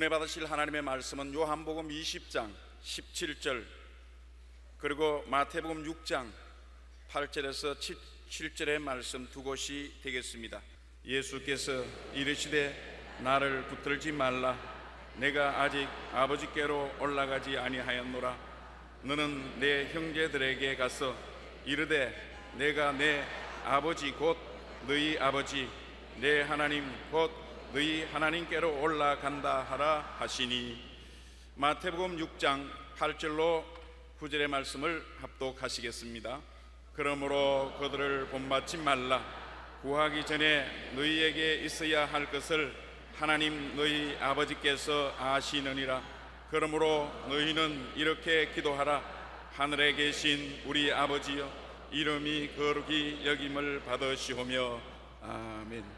은혜 받으실 하나님의 말씀은 요한복음 20장 17절 그리고 마태복음 6장 8절에서 7절의 말씀 두 곳이 되겠습니다. 예수께서 이르시되 나를 붙들지 말라. 내가 아직 아버지께로 올라가지 아니하였노라. 너는 내 형제들에게 가서 이르되 내가 내 아버지 곧 너희 아버지 내 하나님 곧 너희 하나님께로 올라간다 하라 하시니. 마태복음 6장 8절로 9절의 말씀을 합독하시겠습니다. 그러므로 그들을 본받지 말라. 구하기 전에 너희에게 있어야 할 것을 하나님 너희 아버지께서 아시느니라. 그러므로 너희는 이렇게 기도하라. 하늘에 계신 우리 아버지여, 이름이 거룩히 여김을 받으시오며. 아멘.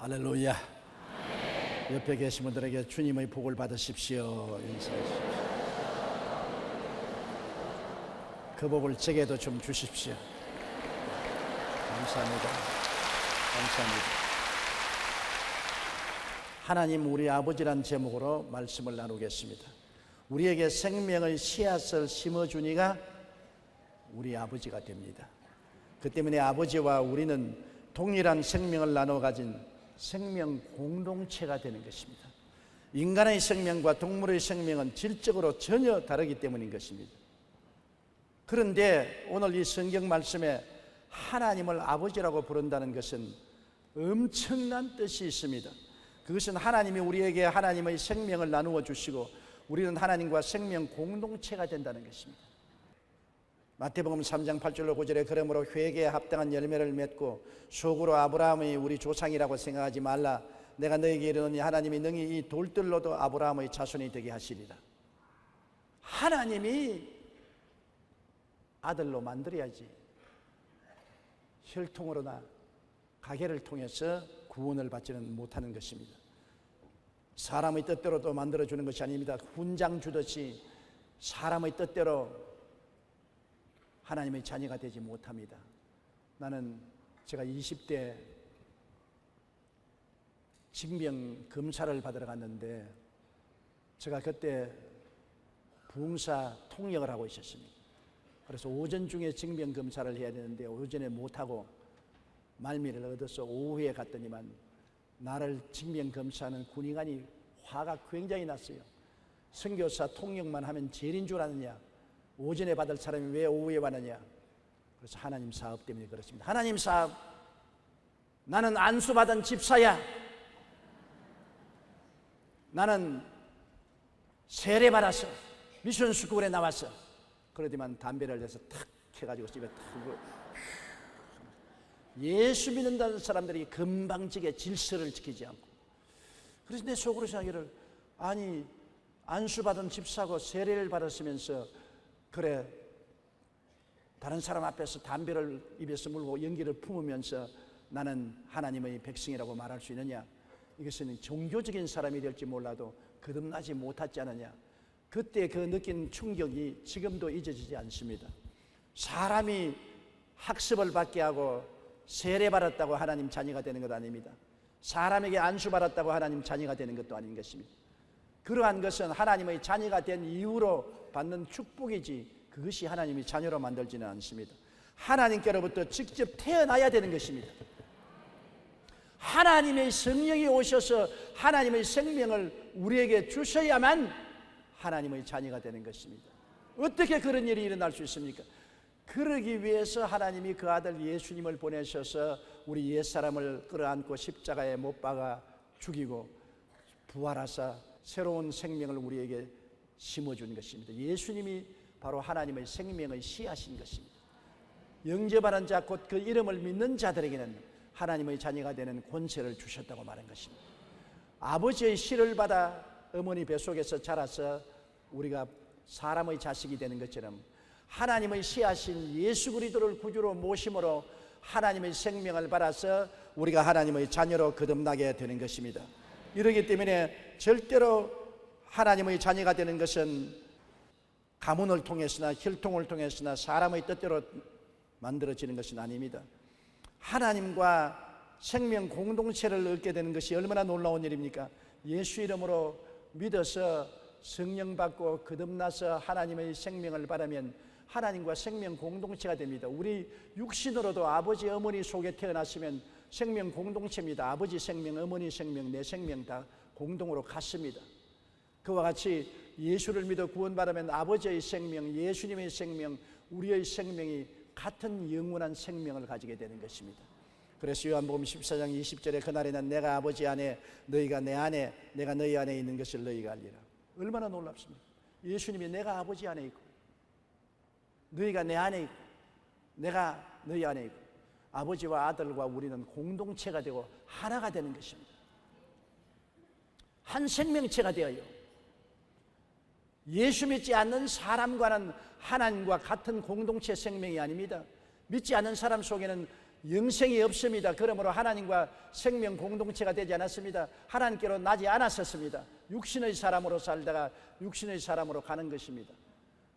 할렐루야. 옆에 계신 분들에게 주님의 복을 받으십시오. 인사하십시오. 그 복을 제게도 좀 주십시오. 감사합니다. 감사합니다. 하나님 우리 아버지란 제목으로 말씀을 나누겠습니다. 우리에게 생명의 씨앗을 심어주니가 우리 아버지가 됩니다. 그 때문에 아버지와 우리는 동일한 생명을 나눠 가진 생명 공동체가 되는 것입니다. 인간의 생명과 동물의 생명은 질적으로 전혀 다르기 때문인 것입니다. 그런데 오늘 이 성경 말씀에 하나님을 아버지라고 부른다는 것은 엄청난 뜻이 있습니다. 그것은 하나님이 우리에게 하나님의 생명을 나누어 주시고 우리는 하나님과 생명 공동체가 된다는 것입니다. 마태복음 3장 8절로 9절에 그러므로 회개에 합당한 열매를 맺고 속으로 아브라함이 우리 조상이라고 생각하지 말라. 내가 너에게 이르노니 하나님이 능히 이 돌들로도 아브라함의 자손이 되게 하시리라. 하나님이 아들로 만들어야지 혈통으로나 가계를 통해서 구원을 받지는 못하는 것입니다. 사람의 뜻대로도 만들어주는 것이 아닙니다. 훈장 주듯이 사람의 뜻대로 하나님의 자녀가 되지 못합니다. 제가 20대 징병 검사를 받으러 갔는데 제가 그때 부흥사 통역을 하고 있었습니다. 그래서 오전 중에 징병 검사를 해야 되는데 오전에 못하고 말미를 얻어서 오후에 갔더니만 나를 징병 검사하는 군의관이 화가 굉장히 났어요. 선교사 통역만 하면 죄인 줄 아느냐, 오전에 받을 사람이 왜 오후에 받느냐. 그래서 하나님 사업 때문에 그렇습니다. 하나님 사업, 나는 안수받은 집사야. 나는 세례받아서 미션 스쿨에 나왔어. 그러더만 담배를 내서 탁 해가지고 집에 탁 예수 믿는다는 사람들이 금방지게 질서를 지키지 않고, 그래서 내 속으로 생각하기를, 아니 안수받은 집사고 세례를 받았으면서 그래 다른 사람 앞에서 담배를 입에서 물고 연기를 품으면서 나는 하나님의 백성이라고 말할 수 있느냐. 이것은 종교적인 사람이 될지 몰라도 거듭나지 못하지 않느냐. 그때 그 느낀 충격이 지금도 잊어지지 않습니다. 사람이 학습을 받게 하고 세례받았다고 하나님 자녀가 되는 것 아닙니다. 사람에게 안수받았다고 하나님 자녀가 되는 것도 아닌 것입니다. 그러한 것은 하나님의 자녀가 된 이후로 받는 축복이지 그것이 하나님이 자녀로 만들지는 않습니다. 하나님께로부터 직접 태어나야 되는 것입니다. 하나님의 성령이 오셔서 하나님의 생명을 우리에게 주셔야만 하나님의 자녀가 되는 것입니다. 어떻게 그런 일이 일어날 수 있습니까? 그러기 위해서 하나님이 그 아들 예수님을 보내셔서 우리 옛사람을 끌어안고 십자가에 못 박아 죽이고 부활하사 새로운 생명을 우리에게 심어준 것입니다. 예수님이 바로 하나님의 생명의 씨앗인 것입니다. 영접하는 자 곧 그 이름을 믿는 자들에게는 하나님의 자녀가 되는 권세를 주셨다고 말한 것입니다. 아버지의 씨를 받아 어머니 뱃속에서 자라서 우리가 사람의 자식이 되는 것처럼 하나님의 씨앗인 예수 그리스도를 구주로 모심으로 하나님의 생명을 받아서 우리가 하나님의 자녀로 거듭나게 되는 것입니다. 이러기 때문에 절대로 하나님의 자녀가 되는 것은 가문을 통해서나 혈통을 통해서나 사람의 뜻대로 만들어지는 것은 아닙니다. 하나님과 생명 공동체를 얻게 되는 것이 얼마나 놀라운 일입니까? 예수 이름으로 믿어서 성령 받고 거듭나서 하나님의 생명을 받으면 하나님과 생명 공동체가 됩니다. 우리 육신으로도 아버지 어머니 속에 태어났으면 생명 공동체입니다. 아버지 생명, 어머니 생명, 내 생명 다 공동으로 같습니다. 그와 같이 예수를 믿어 구원받으면 아버지의 생명, 예수님의 생명, 우리의 생명이 같은 영원한 생명을 가지게 되는 것입니다. 그래서 요한복음 14장 20절에 그날에는 내가 아버지 안에 너희가 내 안에 내가 너희 안에 있는 것을 너희가 알리라. 얼마나 놀랍습니까? 예수님이 내가 아버지 안에 있고 너희가 내 안에 있고 내가 너희 안에 있고 아버지와 아들과 우리는 공동체가 되고 하나가 되는 것입니다. 한 생명체가 되어요. 예수 믿지 않는 사람과는 하나님과 같은 공동체 생명이 아닙니다. 믿지 않는 사람 속에는 영생이 없습니다. 그러므로 하나님과 생명 공동체가 되지 않았습니다. 하나님께로 나지 않았었습니다. 육신의 사람으로 살다가 육신의 사람으로 가는 것입니다.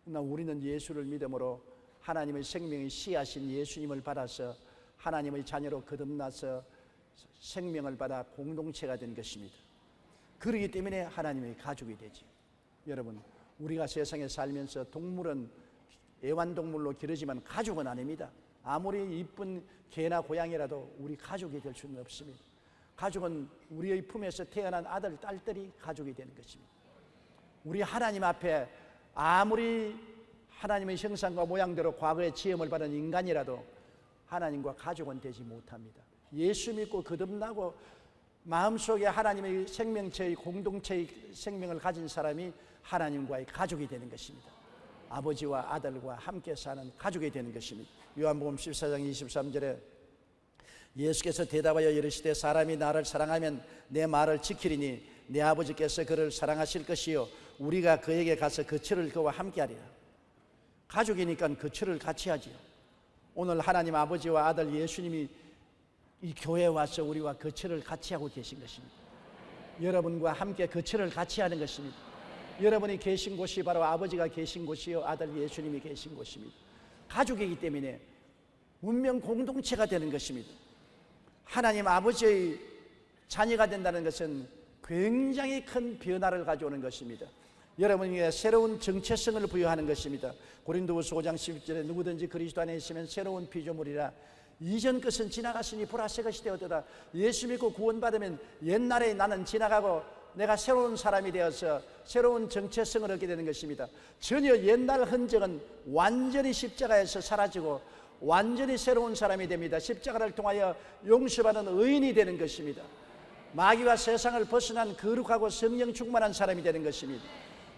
그러나 우리는 예수를 믿음으로 하나님의 생명의 씨앗인 예수님을 받아서 하나님의 자녀로 거듭나서 생명을 받아 공동체가 된 것입니다. 그렇기 때문에 하나님의 가족이 되지. 여러분, 우리가 세상에 살면서 동물은 애완동물로 기르지만 가족은 아닙니다. 아무리 이쁜 개나 고양이라도 우리 가족이 될 수는 없습니다. 가족은 우리의 품에서 태어난 아들, 딸들이 가족이 되는 것입니다. 우리 하나님 앞에 아무리 하나님의 형상과 모양대로 과거에 지음을 받은 인간이라도 하나님과 가족은 되지 못합니다. 예수 믿고 거듭나고 마음속에 하나님의 생명체의 공동체의 생명을 가진 사람이 하나님과의 가족이 되는 것입니다. 아버지와 아들과 함께 사는 가족이 되는 것입니다. 요한복음 14장 23절에 예수께서 대답하여 이르시되 사람이 나를 사랑하면 내 말을 지키리니 내 아버지께서 그를 사랑하실 것이요 우리가 그에게 가서 거처를 그와 함께 하리라. 가족이니까 거처를 같이 하지요. 오늘 하나님 아버지와 아들 예수님이 이 교회에 와서 우리와 거처를 같이 하고 계신 것입니다. 여러분과 함께 거처를 같이 하는 것입니다. 여러분이 계신 곳이 바로 아버지가 계신 곳이요 아들 예수님이 계신 곳입니다. 가족이기 때문에 운명 공동체가 되는 것입니다. 하나님 아버지의 자녀가 된다는 것은 굉장히 큰 변화를 가져오는 것입니다. 여러분에게 새로운 정체성을 부여하는 것입니다. 고린도후서 5장 11절에 누구든지 그리스도 안에 있으면 새로운 피조물이라 이전 것은 지나갔으니 보라 새 것이 되었도다. 예수 믿고 구원받으면 옛날에 나는 지나가고 내가 새로운 사람이 되어서 새로운 정체성을 얻게 되는 것입니다. 전혀 옛날 흔적은 완전히 십자가에서 사라지고 완전히 새로운 사람이 됩니다. 십자가를 통하여 용서받은 의인이 되는 것입니다. 마귀와 세상을 벗어난 거룩하고 성령 충만한 사람이 되는 것입니다.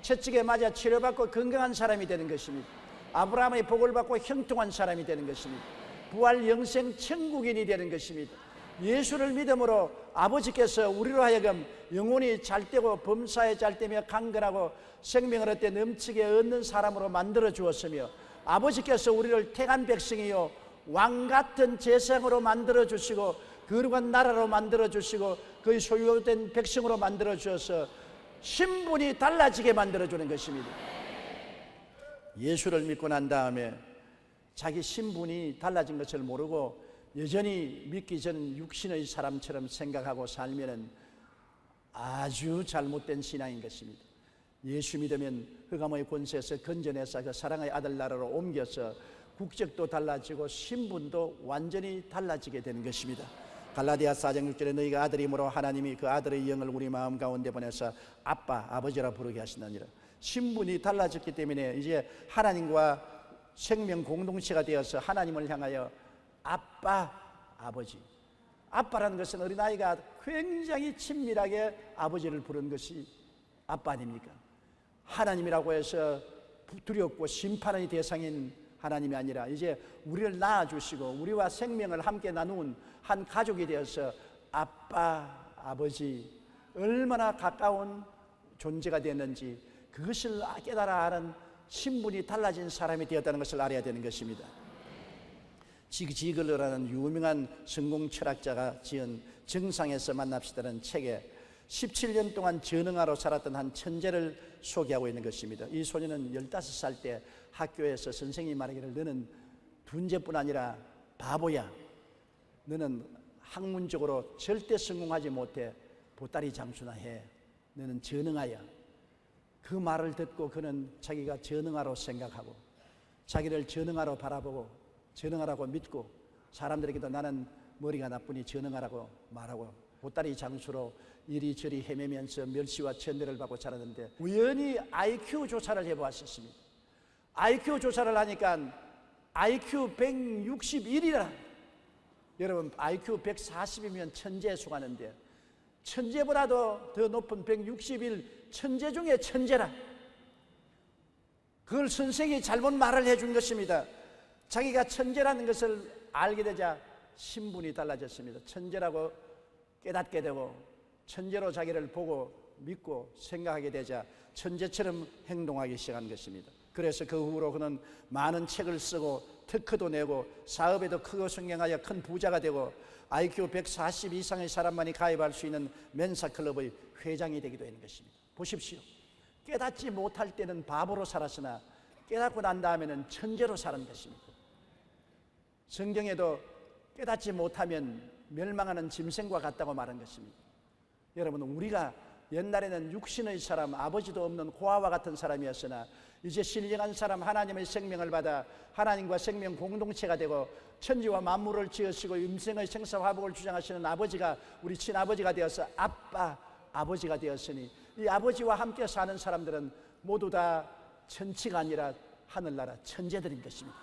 채찍에 맞아 치료받고 건강한 사람이 되는 것입니다. 아브라함의 복을 받고 형통한 사람이 되는 것입니다. 부활 영생 천국인이 되는 것입니다. 예수를 믿음으로 아버지께서 우리로 하여금 영혼이 잘되고 범사에 잘되며 강건하고 생명을 얻되 넘치게 얻는 사람으로 만들어 주었으며 아버지께서 우리를 택한 백성이요 왕같은 제사장으로 만들어 주시고 거룩한 나라로 만들어 주시고 그의 소유된 백성으로 만들어 주어서 신분이 달라지게 만들어 주는 것입니다. 예수를 믿고 난 다음에 자기 신분이 달라진 것을 모르고 여전히 믿기 전 육신의 사람처럼 생각하고 살면은 아주 잘못된 신앙인 것입니다. 예수 믿으면 흑암의 권세에서 건져내서 그 사랑의 아들 나라로 옮겨서 국적도 달라지고 신분도 완전히 달라지게 되는 것입니다. 갈라디아서 4장 6절에 너희가 아들이므로 하나님이 그 아들의 영을 우리 마음 가운데 보내서 아빠, 아버지라 부르게 하신다니라. 신분이 달라졌기 때문에 이제 하나님과 생명 공동체가 되어서 하나님을 향하여 아빠, 아버지. 아빠라는 것은 어린아이가 굉장히 친밀하게 아버지를 부르는 것이 아빠 아닙니까? 하나님이라고 해서 두렵고 심판의 대상인 하나님이 아니라 이제 우리를 낳아주시고 우리와 생명을 함께 나눈 한 가족이 되어서 아빠, 아버지 얼마나 가까운 존재가 되었는지 그것을 깨달아 아는 신분이 달라진 사람이 되었다는 것을 알아야 되는 것입니다. 지글러라는 유명한 성공 철학자가 지은 정상에서 만납시다라는 책에 17년 동안 전능아로 살았던 한 천재를 소개하고 있는 것입니다. 이 소년은 15살 때 학교에서 선생님이 말하기를 너는 둔재뿐 아니라 바보야. 너는 학문적으로 절대 성공하지 못해. 보따리 장수나 해. 너는 전능아야. 그 말을 듣고 그는 자기가 전능아로 생각하고 자기를 전능아로 바라보고 전능하라고 믿고 사람들에게도 나는 머리가 나쁘니 전능하라고 말하고 보따리 장수로 이리저리 헤매면서 멸시와 천대를 받고 자랐는데 우연히 IQ 조사를 해보았습니다. IQ 조사를 하니까 IQ 161이라. 여러분 IQ 140이면 천재에 속하는데 천재보다도 더 높은 161 천재 중에 천재라. 그걸 선생이 잘못 말을 해준 것입니다. 자기가 천재라는 것을 알게 되자 신분이 달라졌습니다. 천재라고 깨닫게 되고 천재로 자기를 보고 믿고 생각하게 되자 천재처럼 행동하기 시작한 것입니다. 그래서 그 후로 그는 많은 책을 쓰고 특허도 내고 사업에도 크고 성공하여 큰 부자가 되고 IQ 140 이상의 사람만이 가입할 수 있는 멘사클럽의 회장이 되기도 하는 것입니다. 보십시오. 깨닫지 못할 때는 바보로 살았으나 깨닫고 난 다음에는 천재로 사는 것입니다. 성경에도 깨닫지 못하면 멸망하는 짐승과 같다고 말한 것입니다. 여러분, 우리가 옛날에는 육신의 사람, 아버지도 없는 고아와 같은 사람이었으나 이제 신령한 사람, 하나님의 생명을 받아 하나님과 생명 공동체가 되고 천지와 만물을 지으시고 임생의 생사화복을 주장하시는 아버지가 우리 친아버지가 되어서 아버지가 되었으니 이 아버지와 함께 사는 사람들은 모두 다 천치가 아니라 하늘나라 천재들인 것입니다.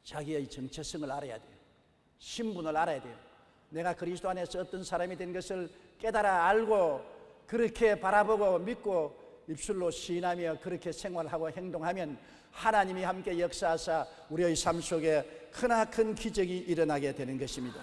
자기의 정체성을 알아야 돼요. 신분을 알아야 돼요. 내가 그리스도 안에서 어떤 사람이 된 것을 깨달아 알고 그렇게 바라보고 믿고 입술로 시인하며 그렇게 생활하고 행동하면 하나님이 함께 역사하사 우리의 삶 속에 크나큰 기적이 일어나게 되는 것입니다.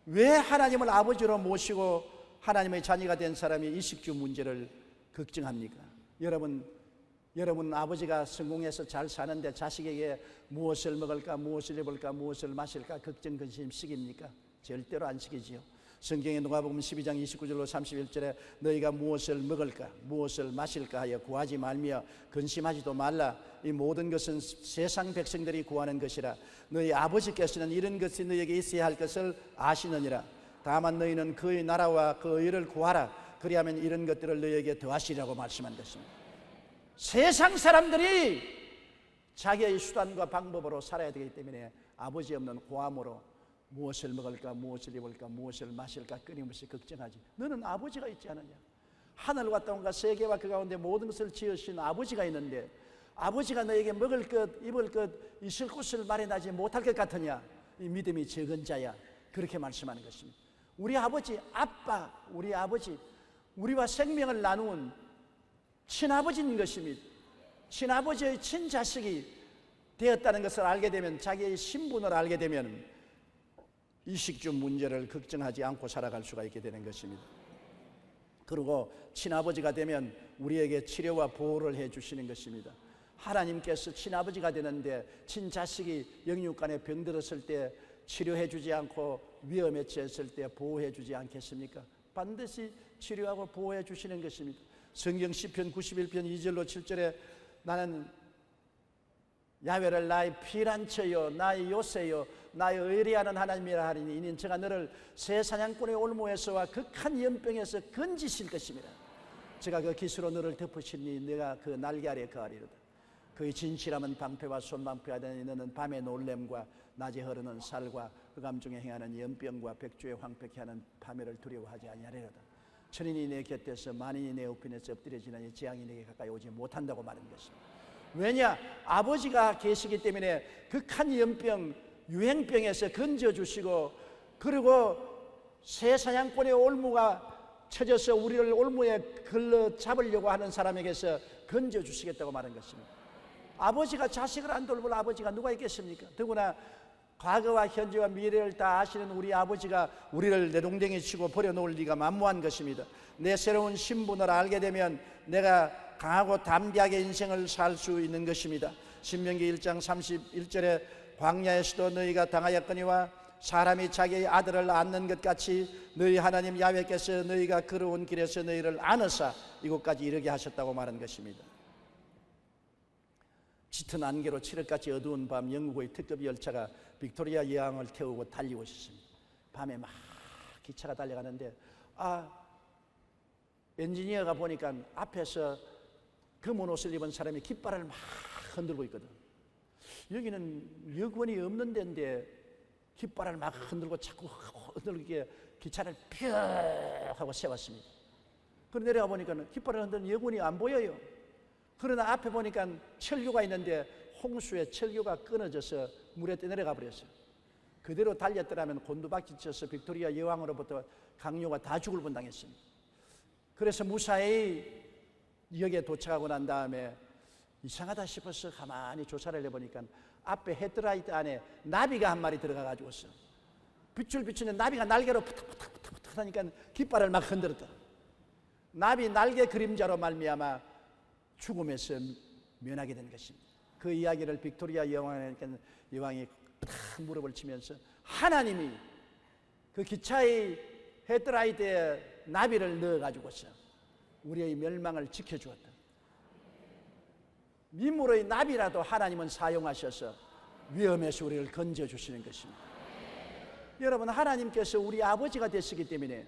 왜 하나님을 아버지로 모시고 하나님의 자녀가 된 사람이 이식주 문제를 걱정합니까? 여러분 아버지가 성공해서 잘 사는데 자식에게 무엇을 먹을까, 무엇을 입을까, 무엇을 마실까 걱정 근심 시깁니까? 절대로 안 시키지요. 성경에 누가복음 12장 29절로 31절에 너희가 무엇을 먹을까, 무엇을 마실까 하여 구하지 말며 근심하지도 말라. 이 모든 것은 세상 백성들이 구하는 것이라. 너희 아버지께서는 이런 것이 너희에게 있어야 할 것을 아시느니라. 다만 너희는 그의 나라와 그 의를 구하라. 그리하면 이런 것들을 너희에게 더하시리라고 말씀한 것입니다. 세상 사람들이 자기의 수단과 방법으로 살아야 되기 때문에 아버지 없는 고함으로 무엇을 먹을까, 무엇을 입을까, 무엇을 마실까 끊임없이 걱정하지. 너는 아버지가 있지 않느냐? 하늘과 땅과 세계와 그 가운데 모든 것을 지으신 아버지가 있는데 아버지가 너에게 먹을 것, 입을 것, 있을 곳을 마련하지 못할 것 같으냐? 이 믿음이 적은 자야. 그렇게 말씀하는 것입니다. 우리 아버지, 우리 아버지, 우리와 생명을 나누은 친아버지인 것입니다. 친아버지의 친자식이 되었다는 것을 알게 되면, 자기의 신분을 알게 되면 이식주 문제를 걱정하지 않고 살아갈 수가 있게 되는 것입니다. 그리고 친아버지가 되면 우리에게 치료와 보호를 해주시는 것입니다. 하나님께서 친아버지가 되는데 친자식이 영육간에 병들었을 때 치료해 주지 않고 위험에 처했을 때 보호해 주지 않겠습니까? 반드시 치료하고 보호해 주시는 것입니다. 성경 시편 91편 2절로 7절에 나는 야훼를 나의 피난처요 나의 요새요 나의 의리하는 하나님이라 하리니 이는 제가 너를 새 사냥꾼의 올무에서와 극한 연병에서 건지실 것입니다. 제가 그 깃으로 너를 덮으시니 내가 그 날개 아래 거하리로다. 그의 진실함은 방패와 손방패가 되니 너는 밤의 놀램과 낮에 흐르는 살과 흑암 중에 행하는 연병과 백주에 황폐케 하는 파멸을 두려워하지 아니하리로다. 천인이 내 곁에서 만인이 내 우편에서 엎드려지나니 재앙이 내게 가까이 오지 못한다고 말하는 것입니다. 왜냐? 아버지가 계시기 때문에 극한 연병, 유행병에서 건져주시고, 그리고 새 사냥꾼의 올무가 쳐져서 우리를 올무에 걸러 잡으려고 하는 사람에게서 건져주시겠다고 말한 것입니다. 아버지가 자식을 안 돌볼 아버지가 누가 있겠습니까? 더구나 과거와 현재와 미래를 다 아시는 우리 아버지가 우리를 내동댕이 치고 버려놓을 리가 만무한 것입니다. 내 새로운 신분을 알게 되면 내가 강하고 담대하게 인생을 살 수 있는 것입니다. 신명기 1장 31절에 광야에서도 너희가 당하였거니와 사람이 자기의 아들을 안는 것 같이 너희 하나님 야훼께서 너희가 걸어온 길에서 너희를 안으사 이곳까지 이르게 하셨다고 말한 것입니다. 짙은 안개로 칠흑같이 어두운 밤 영국의 특급 열차가 빅토리아 여왕을 태우고 달리고 있었습니다. 밤에 막 기차가 달려가는데 엔지니어가 보니까 앞에서 검은 옷을 입은 사람이 깃발을 막 흔들고 있거든. 여기는 여권이 없는 데인데 깃발을 막 흔들고 자꾸 흔들게 기차를 펴 하고 세웠습니다. 그런데 내려가 보니까 깃발을 흔드는 여권이 안 보여요. 그러나 앞에 보니까 철교가 있는데 홍수에 철교가 끊어져서 물에 내려가 버렸어요. 그대로 달렸더라면 곤두박질 쳐서 빅토리아 여왕으로부터 강요가 다 죽을 뻔당했습니다. 그래서 무사히 역에 도착하고 난 다음에 이상하다 싶어서 가만히 조사를 해보니까 앞에 헤드라이트 안에 나비가 한 마리 들어가 가지고 있어. 빛을 비추는 나비가 날개로 푸탁푸탁 하니까 깃발을 막 흔들었다. 나비 날개 그림자로 말미암아 죽음에서 면하게 된 것입니다. 그 이야기를 빅토리아 여왕이 탁 무릎을 치면서 하나님이 그 기차의 헤드라이트에 나비를 넣어가지고서 우리의 멸망을 지켜주었다. 민물의 나비라도 하나님은 사용하셔서 위험에서 우리를 건져주시는 것입니다. 여러분, 하나님께서 우리 아버지가 되시기 때문에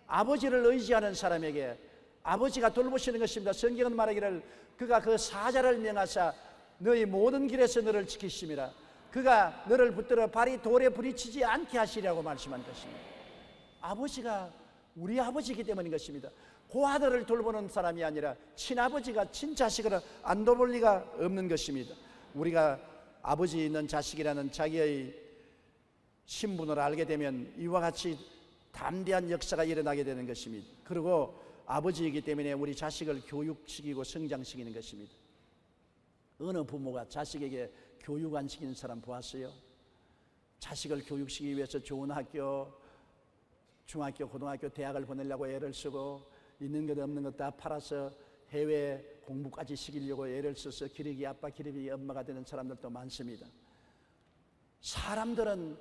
아버지를 의지하는 사람에게 아버지가 돌보시는 것입니다. 성경은 말하기를 그가 그 사자를 명하사 너희 모든 길에서 너를 지키심이라. 그가 너를 붙들어 발이 돌에 부딪히지 않게 하시리라고 말씀한 것입니다. 아버지가 우리 아버지이기 때문인 것입니다. 고아들을 돌보는 사람이 아니라 친아버지가 친자식을 안 돌볼 리가 없는 것입니다. 우리가 아버지 있는 자식이라는 자기의 신분을 알게 되면 이와 같이 담대한 역사가 일어나게 되는 것입니다. 그리고 아버지이기 때문에 우리 자식을 교육시키고 성장시키는 것입니다. 어느 부모가 자식에게 교육 안 시키는 사람 보았어요? 자식을 교육시키기 위해서 좋은 학교, 중학교, 고등학교, 대학을 보내려고 애를 쓰고 있는 것 없는 것 다 팔아서 해외 공부까지 시키려고 애를 써서 기르기 아빠, 기르기 엄마가 되는 사람들도 많습니다. 사람들은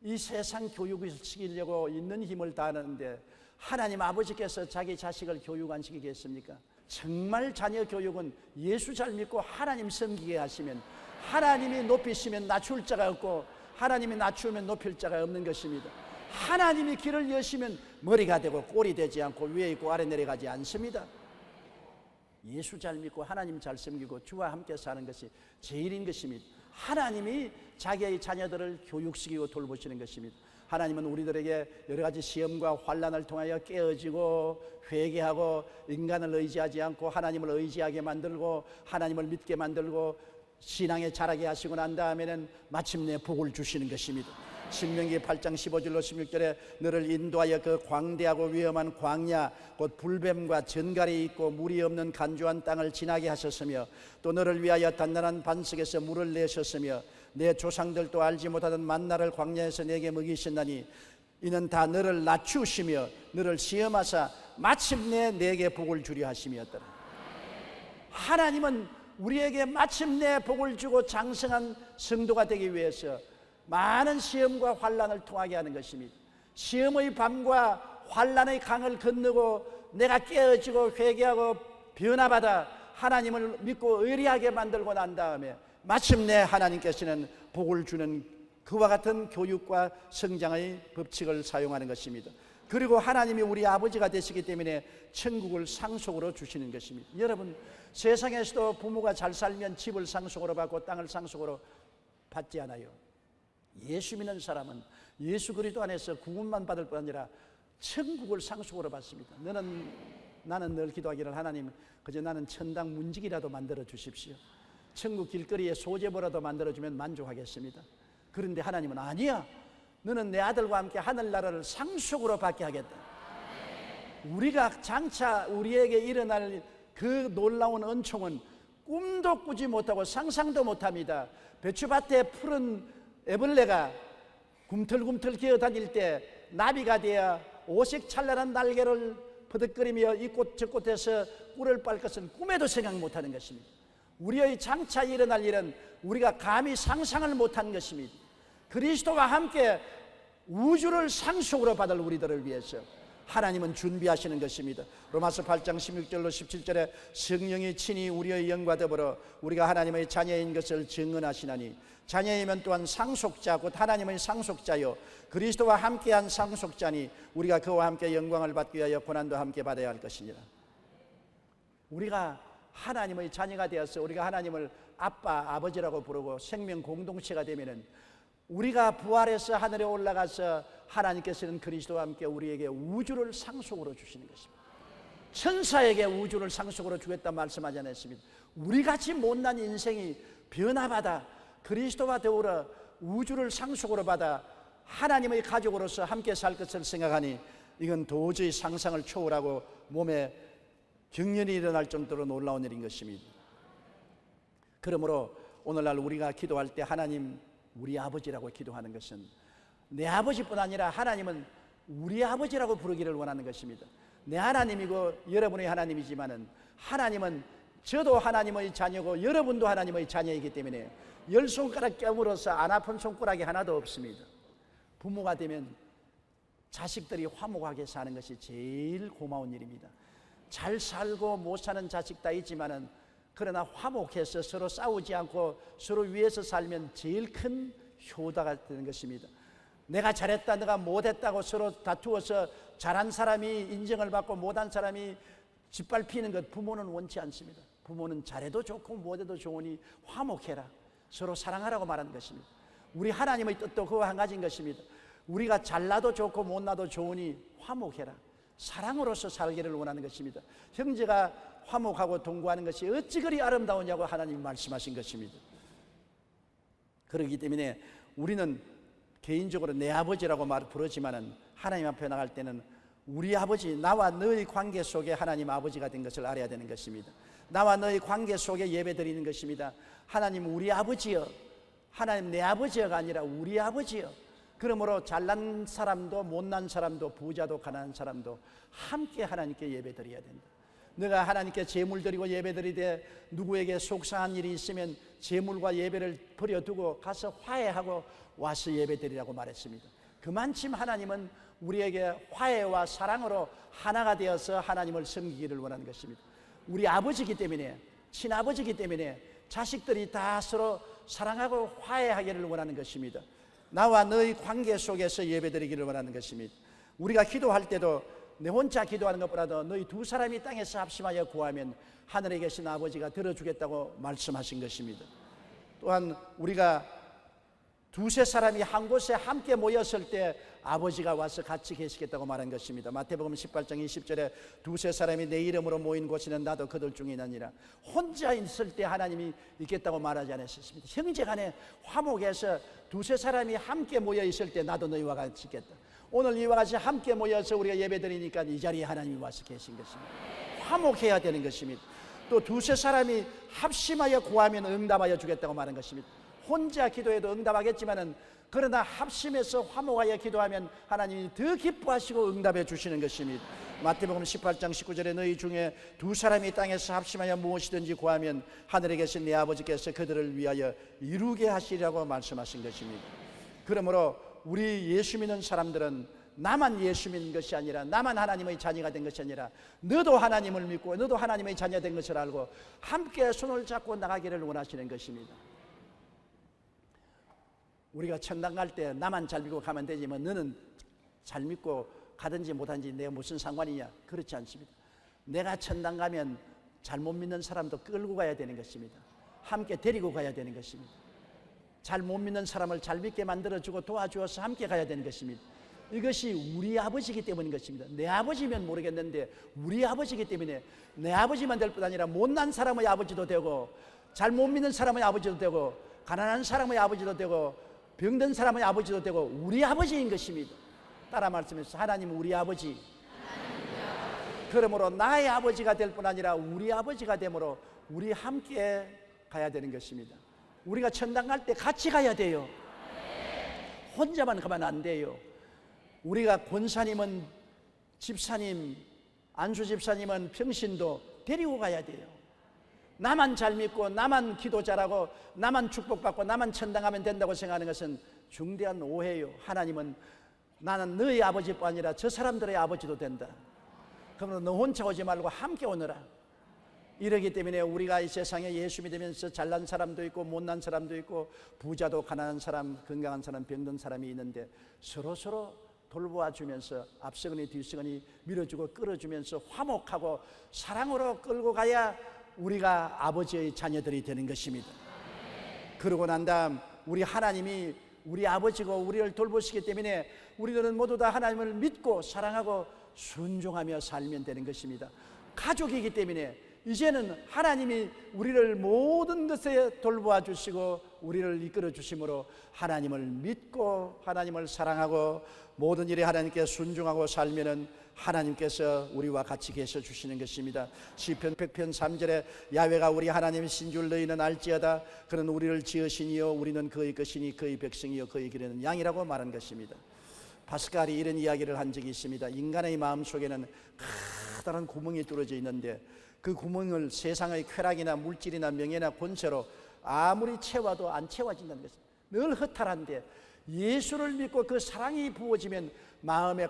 이 세상 교육을 시키려고 있는 힘을 다하는데 하나님 아버지께서 자기 자식을 교육 안 시키겠습니까? 정말 자녀 교육은 예수 잘 믿고 하나님 섬기게 하시면, 하나님이 높이시면 낮출 자가 없고 하나님이 낮추면 높일 자가 없는 것입니다. 하나님이 길을 여시면 머리가 되고 꼴이 되지 않고 위에 있고 아래 내려가지 않습니다. 예수 잘 믿고 하나님 잘 섬기고 주와 함께 사는 것이 제일인 것입니다. 하나님이 자기의 자녀들을 교육시키고 돌보시는 것입니다. 하나님은 우리들에게 여러 가지 시험과 환난을 통하여 깨어지고 회개하고 인간을 의지하지 않고 하나님을 의지하게 만들고 하나님을 믿게 만들고 신앙에 자라게 하시고 난 다음에는 마침내 복을 주시는 것입니다. 신명기 8장 15절로 16절에 너를 인도하여 그 광대하고 위험한 광야 곧 불뱀과 전갈이 있고 물이 없는 간조한 땅을 지나게 하셨으며 또 너를 위하여 단단한 반석에서 물을 내셨으며 내 조상들도 알지 못하던 만나를 광야에서 내게 먹이셨나니 이는 다 너를 낮추시며 너를 시험하사 마침내 내게 복을 주려 하심이었더라. 하나님은 우리에게 마침내 복을 주고 장성한 성도가 되기 위해서 많은 시험과 환난을 통하게 하는 것입니다. 시험의 밤과 환난의 강을 건너고 내가 깨어지고 회개하고 변화받아 하나님을 믿고 의리하게 만들고 난 다음에 마침내 하나님께서는 복을 주는 그와 같은 교육과 성장의 법칙을 사용하는 것입니다. 그리고 하나님이 우리 아버지가 되시기 때문에 천국을 상속으로 주시는 것입니다. 여러분, 세상에서도 부모가 잘 살면 집을 상속으로 받고 땅을 상속으로 받지 않아요. 예수 믿는 사람은 예수 그리스도 안에서 구원만 받을 뿐 아니라 천국을 상속으로 받습니다. 나는 늘 기도하기를 하나님, 그저 나는 천당 문지기라도 만들어 주십시오. 천국 길거리에 소재보라도 만들어주면 만족하겠습니다. 그런데 하나님은 아니야, 너는 내 아들과 함께 하늘나라를 상속으로 받게 하겠다. 우리가 장차 우리에게 일어날 그 놀라운 은총은 꿈도 꾸지 못하고 상상도 못합니다. 배추밭에 푸른 애벌레가 굼틀굼틀 기어다닐 때 나비가 되어 오색 찬란한 날개를 퍼득거리며 이 꽃 저 꽃에서 꿀을 빨 것은 꿈에도 생각 못하는 것입니다. 우리의 장차 일어날 일은 우리가 감히 상상을 못한 것입니다. 그리스도와 함께 우주를 상속으로 받을 우리들을 위해서 하나님은 준비하시는 것입니다. 로마서 8장 16절로 17절에 성령이 친히 우리의 영과 더불어 우리가 하나님의 자녀인 것을 증언하시나니 자녀이면 또한 상속자 곧 하나님의 상속자요 그리스도와 함께한 상속자니 우리가 그와 함께 영광을 받기 위하여 고난도 함께 받아야 할 것이니라. 우리가 하나님의 자녀가 되어서 우리가 하나님을 아빠, 아버지라고 부르고 생명 공동체가 되면은 우리가 부활해서 하늘에 올라가서 하나님께서는 그리스도와 함께 우리에게 우주를 상속으로 주시는 것입니다. 천사에게 우주를 상속으로 주겠다 말씀하지 않았습니다. 우리같이 못난 인생이 변화받아 그리스도와 더불어 우주를 상속으로 받아 하나님의 가족으로서 함께 살 것을 생각하니 이건 도저히 상상을 초월하고 몸에 경련이 일어날 정도로 놀라운 일인 것입니다. 그러므로 오늘날 우리가 기도할 때 하나님 우리 아버지라고 기도하는 것은 내 아버지뿐 아니라 하나님은 우리 아버지라고 부르기를 원하는 것입니다. 내 하나님이고 여러분의 하나님이지만은 하나님은 저도 하나님의 자녀고 여러분도 하나님의 자녀이기 때문에 열 손가락 깨물어서 안 아픈 손가락이 하나도 없습니다. 부모가 되면 자식들이 화목하게 사는 것이 제일 고마운 일입니다. 잘 살고 못 사는 자식 다 있지만은 그러나 화목해서 서로 싸우지 않고 서로 위해서 살면 제일 큰 효다가 되는 것입니다. 내가 잘했다 내가 못했다고 서로 다투어서 잘한 사람이 인정을 받고 못한 사람이 짓밟히는 것 부모는 원치 않습니다. 부모는 잘해도 좋고 못해도 좋으니 화목해라, 서로 사랑하라고 말하는 것입니다. 우리 하나님의 뜻도 그와 한 가지인 것입니다. 우리가 잘나도 좋고 못나도 좋으니 화목해라, 사랑으로서 살기를 원하는 것입니다. 형제가 화목하고 동거하는 것이 어찌 그리 아름다우냐고 하나님이 말씀하신 것입니다. 그렇기 때문에 우리는 개인적으로 내 아버지라고 부르지만은 하나님 앞에 나갈 때는 우리 아버지, 나와 너의 관계 속에 하나님 아버지가 된 것을 알아야 되는 것입니다. 나와 너의 관계 속에 예배 드리는 것입니다. 하나님 우리 아버지여, 하나님 내 아버지여가 아니라 우리 아버지여. 그러므로 잘난 사람도 못난 사람도 부자도 가난한 사람도 함께 하나님께 예배 드려야 된다. 내가 하나님께 제물 드리고 예배 드리되 누구에게 속상한 일이 있으면 제물과 예배를 버려두고 가서 화해하고 와서 예배 드리라고 말했습니다. 그만큼 하나님은 우리에게 화해와 사랑으로 하나가 되어서 하나님을 섬기기를 원하는 것입니다. 우리 아버지이기 때문에, 친아버지이기 때문에 자식들이 다 서로 사랑하고 화해하기를 원하는 것입니다. 나와 너의 관계 속에서 예배드리기를 원하는 것입니다. 우리가 기도할 때도 내 혼자 기도하는 것보다도 너희 두 사람이 땅에서 합심하여 구하면 하늘에 계신 아버지가 들어주겠다고 말씀하신 것입니다. 또한 우리가 두세 사람이 한 곳에 함께 모였을 때 아버지가 와서 같이 계시겠다고 말한 것입니다. 마태복음 18장 20절에 두세 사람이 내 이름으로 모인 곳에는 나도 그들 중에 있느니라. 혼자 있을 때 하나님이 있겠다고 말하지 않으셨습니다. 형제간에 화목해서 두세 사람이 함께 모여 있을 때 나도 너희와 같이 있겠다. 오늘 이와 같이 함께 모여서 우리가 예배드리니까 이 자리에 하나님이 와서 계신 것입니다. 화목해야 되는 것입니다. 또 두세 사람이 합심하여 구하면 응답하여 주겠다고 말한 것입니다. 혼자 기도해도 응답하겠지만은 그러나 합심해서 화목하여 기도하면 하나님이 더 기뻐하시고 응답해 주시는 것입니다. 마태복음 18장 19절에 너희 중에 두 사람이 땅에서 합심하여 무엇이든지 구하면 하늘에 계신 내 아버지께서 그들을 위하여 이루게 하시리라고 말씀하신 것입니다. 그러므로 우리 예수 믿는 사람들은 나만 예수 믿는 것이 아니라, 나만 하나님의 자녀가 된 것이 아니라 너도 하나님을 믿고 너도 하나님의 자녀가 된 것을 알고 함께 손을 잡고 나가기를 원하시는 것입니다. 우리가 천당 갈 때 나만 잘 믿고 가면 되지만 너는 잘 믿고 가든지 못하든지 내가 무슨 상관이냐? 그렇지 않습니다. 내가 천당 가면 잘못 믿는 사람도 끌고 가야 되는 것입니다. 함께 데리고 가야 되는 것입니다. 잘 못 믿는 사람을 잘 믿게 만들어주고 도와주어서 함께 가야 되는 것입니다. 이것이 우리 아버지이기 때문인 것입니다. 내 아버지면 모르겠는데 우리 아버지이기 때문에 내 아버지만 될 뿐 아니라 못난 사람의 아버지도 되고 잘 못 믿는 사람의 아버지도 되고 가난한 사람의 아버지도 되고 병든 사람의 아버지도 되고 우리 아버지인 것입니다. 따라 말씀해서 하나님은 우리 아버지. 그러므로 나의 아버지가 될 뿐 아니라 우리 아버지가 되므로 우리 함께 가야 되는 것입니다. 우리가 천당 갈 때 같이 가야 돼요. 혼자만 가면 안 돼요. 우리가 권사님은 집사님, 안수 집사님은 평신도 데리고 가야 돼요. 나만 잘 믿고 나만 기도 잘하고 나만 축복받고 나만 천당하면 된다고 생각하는 것은 중대한 오해예요. 하나님은 나는 너의 아버지뿐 아니라 저 사람들의 아버지도 된다. 그러므로 너 혼자 오지 말고 함께 오너라. 이러기 때문에 우리가 이 세상에 예수 믿으면서 잘난 사람도 있고 못난 사람도 있고 부자도 가난한 사람, 건강한 사람, 병든 사람이 있는데 서로 돌보아주면서 앞서거니 뒤서거니 밀어주고 끌어주면서 화목하고 사랑으로 끌고 가야 우리가 아버지의 자녀들이 되는 것입니다. 그러고 난 다음 우리 하나님이 우리 아버지고 우리를 돌보시기 때문에 우리들은 모두 다 하나님을 믿고 사랑하고 순종하며 살면 되는 것입니다. 가족이기 때문에 이제는 하나님이 우리를 모든 것에 돌보아 주시고 우리를 이끌어 주심으로 하나님을 믿고 하나님을 사랑하고 모든 일에 하나님께 순종하고 살면은 하나님께서 우리와 같이 계셔 주시는 것입니다. 시편 100편 3절에 야훼가 우리 하나님이신 줄 너희는 알지어다. 그는 우리를 지으시니요 우리는 그의 것이니 그의 백성이요 그의 기르는 양이라고 말한 것입니다. 파스칼이 이런 이야기를 한 적이 있습니다. 인간의 마음속에는 커다란 구멍이 뚫어져 있는데 그 구멍을 세상의 쾌락이나 물질이나 명예나 권세로 아무리 채워도 안 채워진다는 것입니다. 늘 허탈한데 예수를 믿고 그 사랑이 부어지면 마음에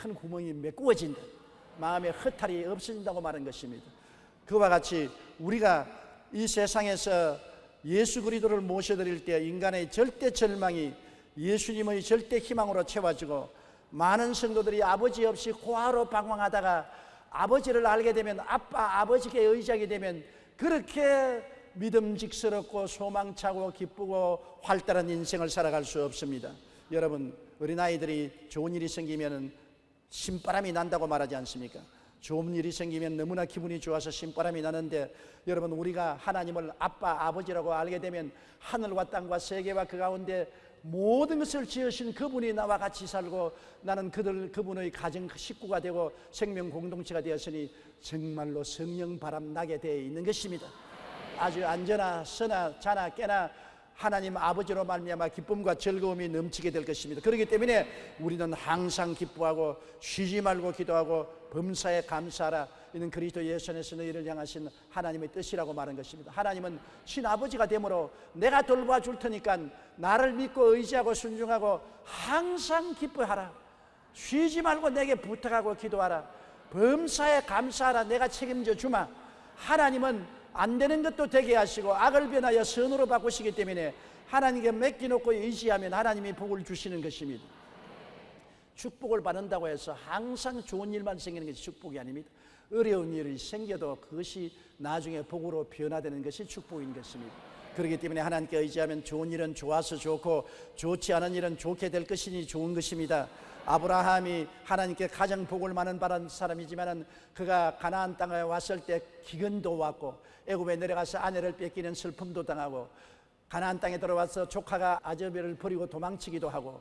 큰 구멍이 메꾸어진다. 마음의 허탈이 없어진다고 말한 것입니다. 그와 같이 우리가 이 세상에서 예수 그리스도를 모셔드릴 때 인간의 절대 절망이 예수님의 절대 희망으로 채워지고, 많은 성도들이 아버지 없이 고아로 방황하다가 아버지를 알게 되면, 아빠 아버지께 의지하게 되면 그렇게 믿음직스럽고 소망차고 기쁘고 활달한 인생을 살아갈 수 없습니다. 여러분, 어린아이들이 좋은 일이 생기면 신바람이 난다고 말하지 않습니까? 좋은 일이 생기면 너무나 기분이 좋아서 신바람이 나는데, 여러분, 우리가 하나님을 아빠 아버지라고 알게 되면 하늘과 땅과 세계와 그 가운데 모든 것을 지으신 그분이 나와 같이 살고, 나는 그분의 가정 식구가 되고 생명 공동체가 되었으니 정말로 성령 바람 나게 되어 있는 것입니다. 아주 안전하 서나 자나 깨나 하나님 아버지로 말미암아 기쁨과 즐거움이 넘치게 될 것입니다. 그렇기 때문에 우리는 항상 기뻐하고 쉬지 말고 기도하고 범사에 감사하라. 이는 그리스도 예수 안에서 너희를 향하신 하나님의 뜻이라고 말한 것입니다. 하나님은 친아버지가 되므로 내가 돌봐줄 테니까 나를 믿고 의지하고 순종하고 항상 기뻐하라. 쉬지 말고 내게 부탁하고 기도하라. 범사에 감사하라. 내가 책임져 주마. 하나님은 안 되는 것도 되게 하시고 악을 변하여 선으로 바꾸시기 때문에 하나님께 맡겨놓고 의지하면 하나님이 복을 주시는 것입니다. 축복을 받는다고 해서 항상 좋은 일만 생기는 것이 축복이 아닙니다. 어려운 일이 생겨도 그것이 나중에 복으로 변화되는 것이 축복인 것입니다. 그렇기 때문에 하나님께 의지하면 좋은 일은 좋아서 좋고 좋지 않은 일은 좋게 될 것이니 좋은 것입니다. 아브라함이 하나님께 가장 복을 많은 바란 사람이지만 그가 가나안 땅에 왔을 때 기근도 왔고 애굽에 내려가서 아내를 뺏기는 슬픔도 당하고 가나안 땅에 들어와서 조카가 아저벨을 버리고 도망치기도 하고